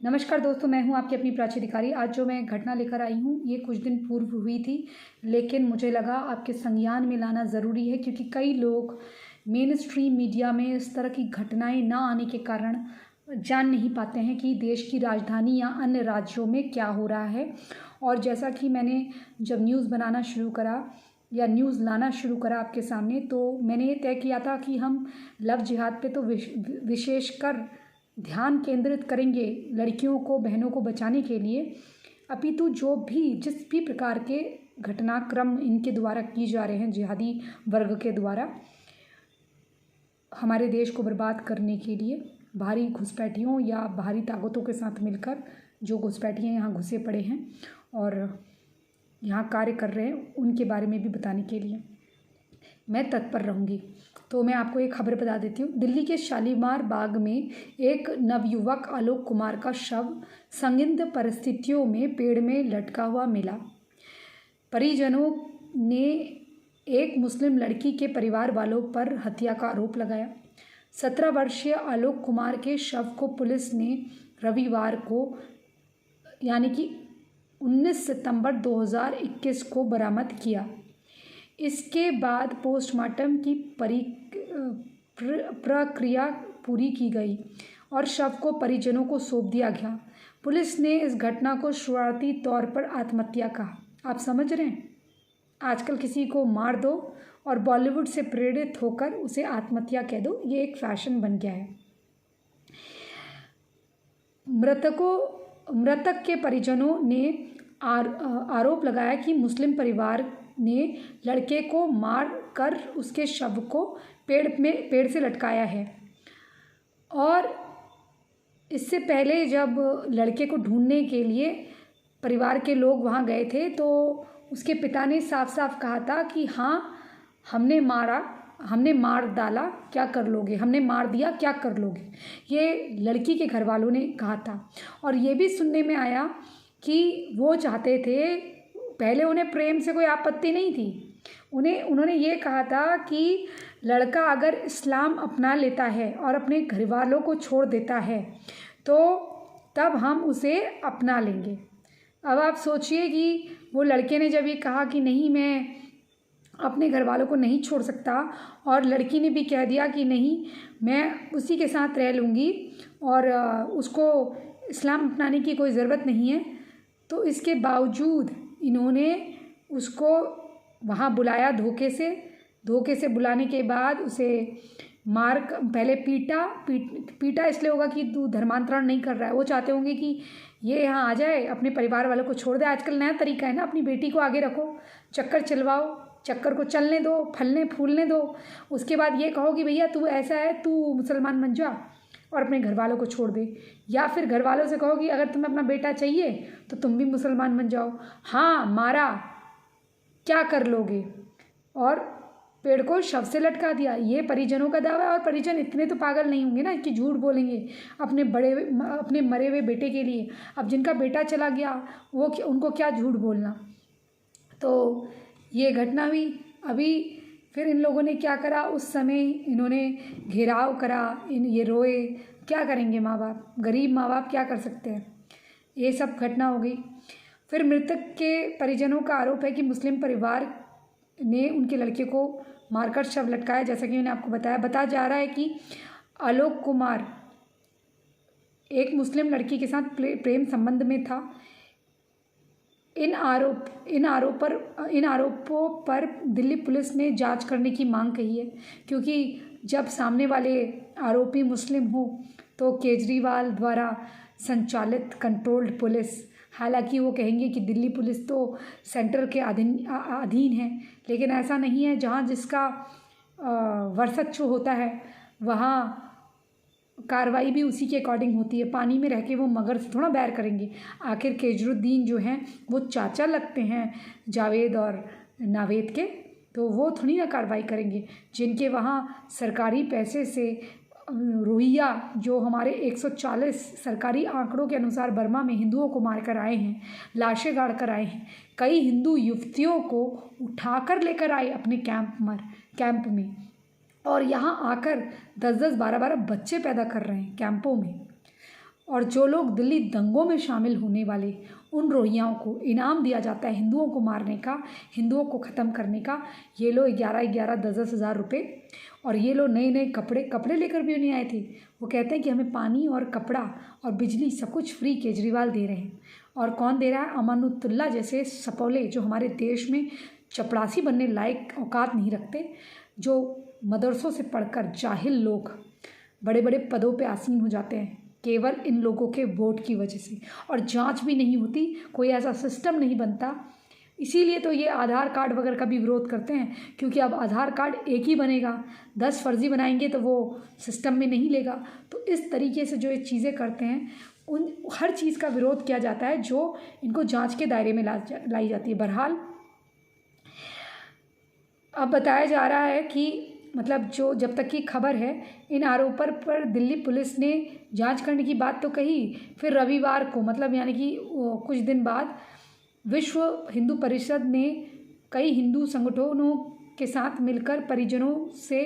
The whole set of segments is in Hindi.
नमस्कार दोस्तों, मैं हूं आपकी अपनी प्राची अधिकारी। आज जो मैं घटना लेकर आई हूं ये कुछ दिन पूर्व हुई थी, लेकिन मुझे लगा आपके संज्ञान में लाना ज़रूरी है क्योंकि कई लोग मेन स्ट्रीम मीडिया में इस तरह की घटनाएं ना आने के कारण जान नहीं पाते हैं कि देश की राजधानी या अन्य राज्यों में क्या हो रहा है। और जैसा कि मैंने जब न्यूज़ बनाना शुरू करा या न्यूज़ लाना शुरू करा आपके सामने, तो मैंने ये तय किया था कि हम लव जिहाद पे तो विशेषकर ध्यान केंद्रित करेंगे लड़कियों को, बहनों को बचाने के लिए। अपितु जिस भी प्रकार के घटनाक्रम इनके द्वारा किए जा रहे हैं, जिहादी वर्ग के द्वारा हमारे देश को बर्बाद करने के लिए बाहरी घुसपैठियों या बाहरी ताकतों के साथ मिलकर जो घुसपैठिए यहाँ घुसे पड़े हैं और यहाँ कार्य कर रहे हैं, उनके बारे में भी बताने के लिए मैं तत्पर रहूँगी। तो मैं आपको एक खबर बता देती हूँ। दिल्ली के शालीमार बाग में एक नवयुवक आलोक कुमार का शव संदिग्ध परिस्थितियों में पेड़ में लटका हुआ मिला। परिजनों ने एक मुस्लिम लड़की के परिवार वालों पर हत्या का आरोप लगाया। 17 वर्षीय आलोक कुमार के शव को पुलिस ने रविवार को यानी कि 19 सितंबर 2021 को बरामद किया। इसके बाद पोस्टमार्टम की प्रक्रिया पूरी की गई और शव को परिजनों को सौंप दिया गया। पुलिस ने इस घटना को शुरुआती तौर पर आत्महत्या कहा। आप समझ रहे हैं, आजकल किसी को मार दो और बॉलीवुड से प्रेरित होकर उसे आत्महत्या कह दो, ये एक फैशन बन गया है। मृतक के परिजनों ने आरोप लगाया कि मुस्लिम परिवार ने लड़के को मार कर उसके शव को पेड़ से लटकाया है। और इससे पहले जब लड़के को ढूंढने के लिए परिवार के लोग वहाँ गए थे तो उसके पिता ने साफ साफ कहा था कि हाँ, हमने मार डाला, क्या कर लोगे, हमने मार दिया, क्या कर लोगे, ये लड़की के घर वालों ने कहा था। और ये भी सुनने में आया कि वो चाहते थे, पहले उन्हें प्रेम से कोई आपत्ति नहीं थी, उन्होंने ये कहा था कि लड़का अगर इस्लाम अपना लेता है और अपने घर वालों को छोड़ देता है तो तब हम उसे अपना लेंगे। अब आप सोचिए कि वो लड़के ने जब ये कहा कि नहीं, मैं अपने घर वालों को नहीं छोड़ सकता, और लड़की ने भी कह दिया कि नहीं, मैं उसी के साथ रह लूँगी और उसको इस्लाम अपनाने की कोई ज़रूरत नहीं है, तो इसके बावजूद इन्होंने उसको वहाँ बुलाया धोखे से बुलाने के बाद उसे पहले पीटा इसलिए होगा कि तू धर्मांतरण नहीं कर रहा है। वो चाहते होंगे कि ये यहाँ आ जाए, अपने परिवार वालों को छोड़ दे। आजकल नया तरीका है ना, अपनी बेटी को आगे रखो, चक्कर चलवाओ, चक्कर को चलने दो, फलने फूलने दो, उसके बाद ये कहो कि भैया तू ऐसा है, तू मुसलमान बन जा और अपने घर वालों को छोड़ दे। या फिर घर वालों से कहो कि अगर तुम्हें अपना बेटा चाहिए तो तुम भी मुसलमान बन जाओ। हाँ, मारा, क्या कर लोगे, और पेड़ को शव से लटका दिया, ये परिजनों का दावा है। और परिजन इतने तो पागल नहीं होंगे ना कि झूठ बोलेंगे अपने मरे हुए बेटे के लिए। अब जिनका बेटा चला गया उनको क्या झूठ बोलना। तो ये घटना हुई। अभी फिर इन लोगों ने क्या करा, उस समय इन्होंने घेराव करा, ये रोए। क्या करेंगे माँ बाप, गरीब माँ बाप क्या कर सकते हैं। ये सब घटना हो गई। फिर मृतक के परिजनों का आरोप है कि मुस्लिम परिवार ने उनके लड़के को मारकर शव लटकाया। जैसा कि मैंने आपको बताया जा रहा है कि आलोक कुमार एक मुस्लिम लड़की के साथ प्रेम संबंध में था। इन आरोपों पर दिल्ली पुलिस ने जांच करने की मांग कही है, क्योंकि जब सामने वाले आरोपी मुस्लिम हो तो केजरीवाल द्वारा संचालित कंट्रोल्ड पुलिस, हालांकि वो कहेंगे कि दिल्ली पुलिस तो सेंटर के अधीन है, लेकिन ऐसा नहीं है। जहाँ जिसका वर्चस्व होता है वहाँ कार्रवाई भी उसी के अकॉर्डिंग होती है। पानी में रह के वो मगर से थोड़ा बैर करेंगे। आखिर केजरुद्दीन जो हैं वो चाचा लगते हैं जावेद और नावेद के, तो वो थोड़ी ना कार्रवाई करेंगे। जिनके वहाँ सरकारी पैसे से रोहिंग्या जो हमारे 140 सरकारी आंकड़ों के अनुसार बर्मा में हिंदुओं को मारकर आए हैं, लाशें गाड़ कर आए हैं, कई हिंदू युवतियों को उठाकर लेकर आए अपने कैंप में, और यहाँ आकर 10-10, 12-12 बच्चे पैदा कर रहे हैं कैंपों में। और जो लोग दिल्ली दंगों में शामिल होने वाले उन रोहिंग्याओं को इनाम दिया जाता है हिंदुओं को मारने का, हिंदुओं को ख़त्म करने का। ये लो 11-11, 10-10 हज़ार रुपये, और ये लोग नए नए कपड़े लेकर भी नहीं आए थे। वो कहते हैं कि हमें पानी और कपड़ा और बिजली सब कुछ फ्री केजरीवाल दे रहे हैं। और कौन दे रहा है? अमानुतुल्लाह जैसे सपोले, जो हमारे देश में चपरासी बनने लायक औकात नहीं रखते, जो मदरसों से पढ़कर जाहिल लोग बड़े बड़े पदों पे आसीन हो जाते हैं केवल इन लोगों के वोट की वजह से, और जांच भी नहीं होती, कोई ऐसा सिस्टम नहीं बनता। इसीलिए तो ये आधार कार्ड वगैरह का भी विरोध करते हैं, क्योंकि अब आधार कार्ड एक ही बनेगा, 10 फर्जी बनाएंगे तो वो सिस्टम में नहीं लेगा। तो इस तरीके से जो ये चीज़ें करते हैं, उन हर चीज़ का विरोध किया जाता है जो इनको जांच के दायरे में लाई जाती है। बहरहाल अब बताया जा रहा है कि मतलब जो जब तक की खबर है, इन आरोपों पर दिल्ली पुलिस ने जांच करने की बात तो कही, फिर रविवार को मतलब यानी कि कुछ दिन बाद विश्व हिंदू परिषद ने कई हिंदू संगठनों के साथ मिलकर परिजनों से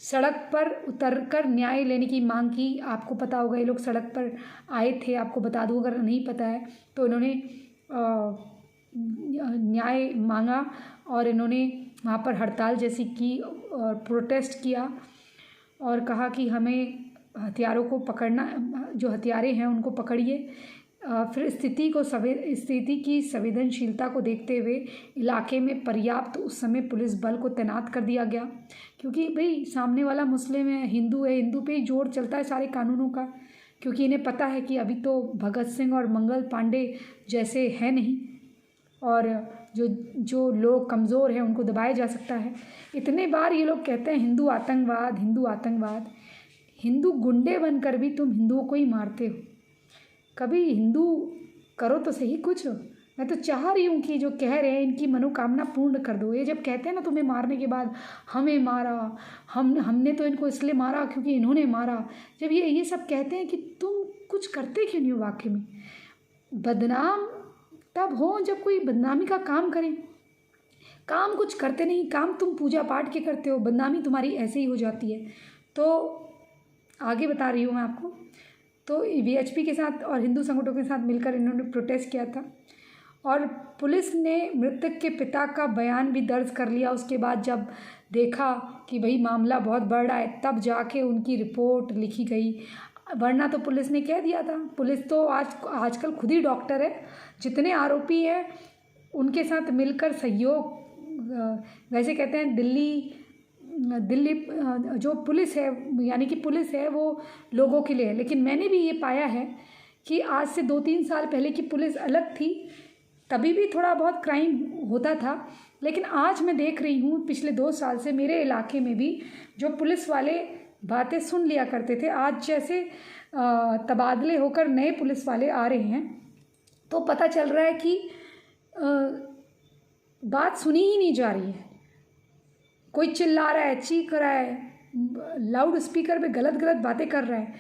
सड़क पर उतरकर न्याय लेने की मांग की। आपको पता होगा ये लोग सड़क पर आए थे, आपको बता दूँ अगर नहीं पता है तो। इन्होंने न्याय मांगा और इन्होंने वहाँ पर हड़ताल जैसी की और प्रोटेस्ट किया और कहा कि हमें हथियारों को पकड़ना, जो हथियारे हैं उनको पकड़िए। फिर स्थिति की संवेदनशीलता को देखते हुए इलाके में पर्याप्त उस समय पुलिस बल को तैनात कर दिया गया, क्योंकि भाई सामने वाला मुस्लिम है, हिंदू पे ही जोर चलता है सारे कानूनों का, क्योंकि इन्हें पता है कि अभी तो भगत सिंह और मंगल पांडे जैसे है नहीं, और जो लोग कमज़ोर हैं उनको दबाया जा सकता है। इतने बार ये लोग कहते हैं हिंदू आतंकवाद, हिंदू आतंकवाद। हिंदू गुंडे बनकर भी तुम हिंदुओं को ही मारते हो। कभी हिंदू करो तो सही कुछ। मैं तो चाह रही हूँ कि जो कह रहे हैं इनकी मनोकामना पूर्ण कर दो। ये जब कहते हैं ना तुम्हें मारने के बाद हमें मारा, हमने तो इनको इसलिए मारा क्योंकि इन्होंने मारा, जब ये सब कहते हैं कि तुम कुछ करते क्यों नहीं हो वाकई में। बदनाम तब हो जब कोई बदनामी का काम करे, काम कुछ करते नहीं, काम तुम पूजा पाठ के करते हो, बदनामी तुम्हारी ऐसे ही हो जाती है। तो आगे बता रही हूँ मैं आपको। तो वीएचपी के साथ और हिंदू संगठनों के साथ मिलकर इन्होंने प्रोटेस्ट किया था और पुलिस ने मृतक के पिता का बयान भी दर्ज कर लिया। उसके बाद जब देखा कि भाई मामला बहुत बढ़ रहा है, तब जाके उनकी रिपोर्ट लिखी गई, वरना तो पुलिस ने कह दिया था। पुलिस तो आजकल खुद ही डॉक्टर है। जितने आरोपी हैं उनके साथ मिलकर सहयोग, वैसे कहते हैं दिल्ली जो पुलिस है, यानी कि पुलिस है वो लोगों के लिए है। लेकिन मैंने भी ये पाया है कि आज से 2-3 साल पहले की पुलिस अलग थी, तभी भी थोड़ा बहुत क्राइम होता था। लेकिन आज मैं देख रही हूँ पिछले 2 साल से मेरे इलाके में भी जो पुलिस वाले बातें सुन लिया करते थे, आज जैसे तबादले होकर नए पुलिस वाले आ रहे हैं तो पता चल रहा है कि बात सुनी ही नहीं जा रही है। कोई चिल्ला रहा है, चीख रहा है, लाउड स्पीकर पे गलत बातें कर रहा है,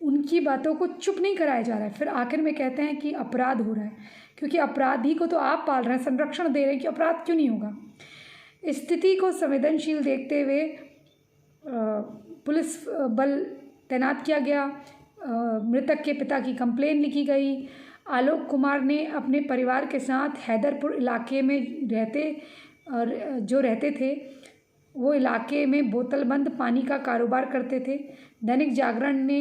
उनकी बातों को चुप नहीं कराया जा रहा है। फिर आखिर में कहते हैं कि अपराध हो रहा है, क्योंकि अपराधी को तो आप पाल रहे हैं, संरक्षण दे रहे हैं कि अपराध क्यों नहीं होगा। स्थिति को संवेदनशील देखते हुए पुलिस बल तैनात किया गया। मृतक के पिता की कंप्लेन लिखी गई। आलोक कुमार ने अपने परिवार के साथ हैदरपुर इलाके में रहते थे, वो इलाके में बोतलबंद पानी का कारोबार करते थे। दैनिक जागरण ने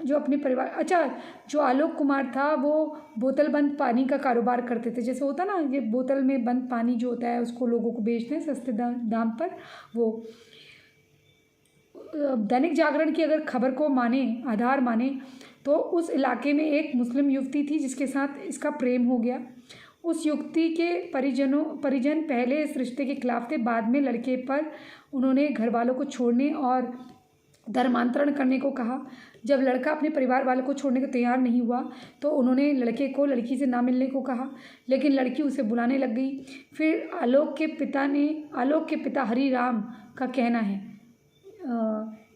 जो आलोक कुमार था वो बोतलबंद पानी का कारोबार करते थे। जैसे होता ना, ये बोतल में बंद पानी जो होता है उसको लोगों को बेचते हैं सस्ते दाम पर। वो दैनिक जागरण की अगर खबर को आधार माने तो उस इलाके में एक मुस्लिम युवती थी जिसके साथ इसका प्रेम हो गया। उस युवती के परिजन पहले इस रिश्ते के खिलाफ थे। बाद में लड़के पर उन्होंने घर वालों को छोड़ने और धर्मांतरण करने को कहा। जब लड़का अपने परिवार वालों को छोड़ने को तैयार नहीं हुआ तो उन्होंने लड़के को लड़की से ना मिलने को कहा, लेकिन लड़की उसे बुलाने लग गई। फिर आलोक के पिता हरिराम का कहना है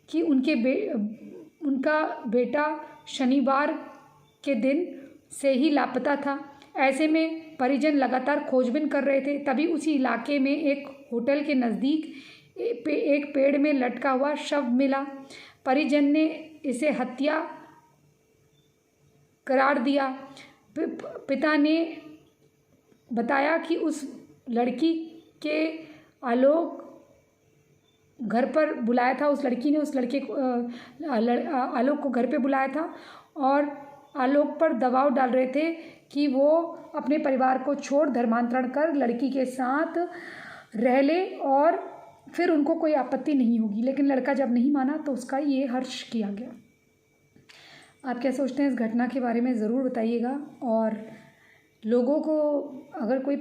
कि उनका बेटा शनिवार के दिन से ही लापता था। ऐसे में परिजन लगातार खोजबीन कर रहे थे। तभी उसी इलाके में एक होटल के नज़दीक एक पेड़ में लटका हुआ शव मिला। परिजन ने इसे हत्या करार दिया। पिता ने बताया कि उस लड़की के आलोक घर पर बुलाया था, उस लड़की ने उस लड़के को आलोक को घर पे बुलाया था और आलोक पर दबाव डाल रहे थे कि वो अपने परिवार को छोड़ धर्मांतरण कर लड़की के साथ रह ले और फिर उनको कोई आपत्ति नहीं होगी। लेकिन लड़का जब नहीं माना तो उसका ये हर्ष किया गया। आप क्या सोचते हैं इस घटना के बारे में ज़रूर बताइएगा। और लोगों को अगर कोई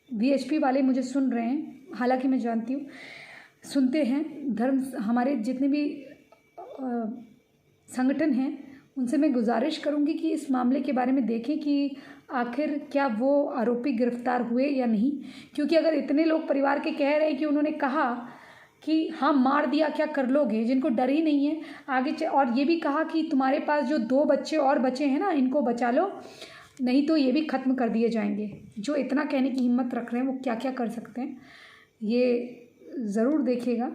VHP वाले मुझे सुन रहे हैं, हालांकि मैं जानती हूँ सुनते हैं, धर्म हमारे जितने भी संगठन हैं उनसे मैं गुजारिश करूंगी कि इस मामले के बारे में देखें कि आखिर क्या वो आरोपी गिरफ्तार हुए या नहीं। क्योंकि अगर इतने लोग परिवार के कह रहे हैं कि उन्होंने कहा कि हाँ मार दिया क्या कर लोगे, जिनको डर ही नहीं है आगे और ये भी कहा कि तुम्हारे पास जो 2 बच्चे और बचे हैं ना इनको बचा लो, नहीं तो ये भी ख़त्म कर दिए जाएंगे। जो इतना कहने की हिम्मत रख रहे हैं वो क्या क्या कर सकते हैं ये ज़रूर देखिएगा।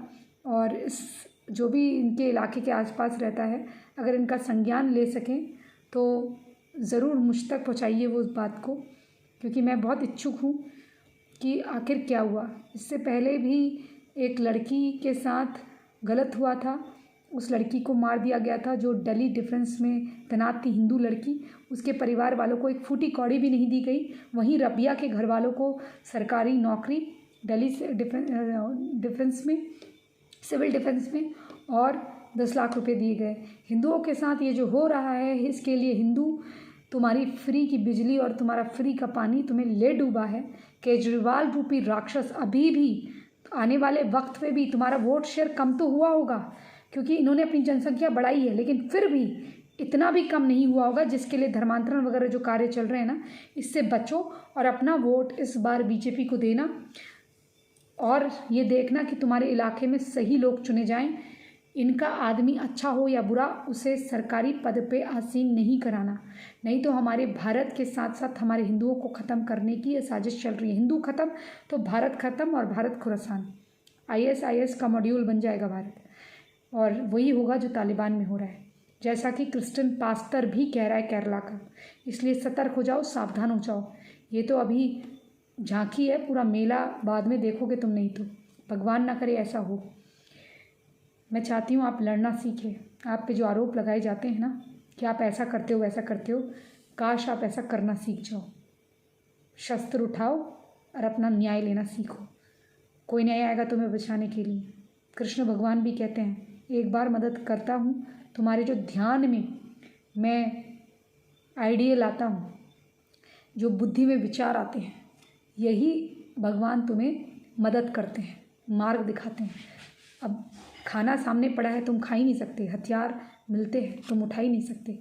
और इस जो भी इनके इलाके के आसपास रहता है अगर इनका संज्ञान ले सकें तो ज़रूर मुझ तक पहुँचाइए वो उस बात को, क्योंकि मैं बहुत इच्छुक हूँ कि आखिर क्या हुआ। इससे पहले भी एक लड़की के साथ गलत हुआ था, उस लड़की को मार दिया गया था जो दिल्ली डिफेंस में तैनात थी, हिंदू लड़की। उसके परिवार वालों को एक फूटी कौड़ी भी नहीं दी गई। वहीं रबिया के घर वालों को सरकारी नौकरी दिल्ली से डिफेंस में, सिविल डिफेंस में और 10 लाख रुपए दिए गए। हिंदुओं के साथ ये जो हो रहा है इसके लिए हिंदू तुम्हारी फ्री की बिजली और तुम्हारा फ्री का पानी तुम्हें ले डूबा है। केजरीवाल रूपी राक्षस अभी भी आने वाले वक्त में भी तुम्हारा वोट शेयर कम तो हुआ होगा क्योंकि इन्होंने अपनी जनसंख्या बढ़ाई है, लेकिन फिर भी इतना भी कम नहीं हुआ होगा जिसके लिए धर्मांतरण वगैरह जो कार्य चल रहे हैं ना, इससे बचो और अपना वोट इस बार बीजेपी को देना और ये देखना कि तुम्हारे इलाके में सही लोग चुने जाएं। इनका आदमी अच्छा हो या बुरा उसे सरकारी पद पे आसीन नहीं कराना, नहीं तो हमारे भारत के साथ साथ हमारे हिंदुओं को ख़त्म करने की ये साजिश चल रही है। हिंदू ख़त्म तो भारत ख़त्म और भारत खुरासान, ISIS का मॉड्यूल बन जाएगा भारत। और वही होगा जो तालिबान में हो रहा है, जैसा कि क्रिस्टन पास्टर भी कह रहा है केरला का। इसलिए सतर्क हो जाओ, सावधान हो जाओ। ये तो अभी झांकी है, पूरा मेला बाद में देखोगे तुम, नहीं तो भगवान ना करे ऐसा हो। मैं चाहती हूँ आप लड़ना सीखें। आप पे जो आरोप लगाए जाते हैं ना कि आप ऐसा करते हो वैसा करते हो, काश आप ऐसा करना सीख जाओ। शस्त्र उठाओ और अपना न्याय लेना सीखो। कोई नहीं आएगा तुम्हें बचाने के लिए। कृष्ण भगवान भी कहते हैं एक बार मदद करता हूँ, तुम्हारे जो ध्यान में मैं आइडिया लाता हूँ, जो बुद्धि में विचार आते हैं, यही भगवान तुम्हें मदद करते हैं, मार्ग दिखाते हैं। अब खाना सामने पड़ा है, तुम खा ही नहीं सकते, हथियार मिलते हैं, तुम उठा ही नहीं सकते,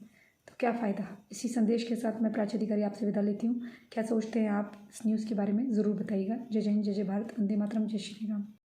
तो क्या फ़ायदा। इसी संदेश के साथ मैं प्राची अधिकारी आपसे विदा लेती हूँ। क्या सोचते हैं आप इस न्यूज़ के बारे में ज़रूर बताइएगा। जय जय हिंद, जय जय भारत, वंदे मातरम, जय श्री राम।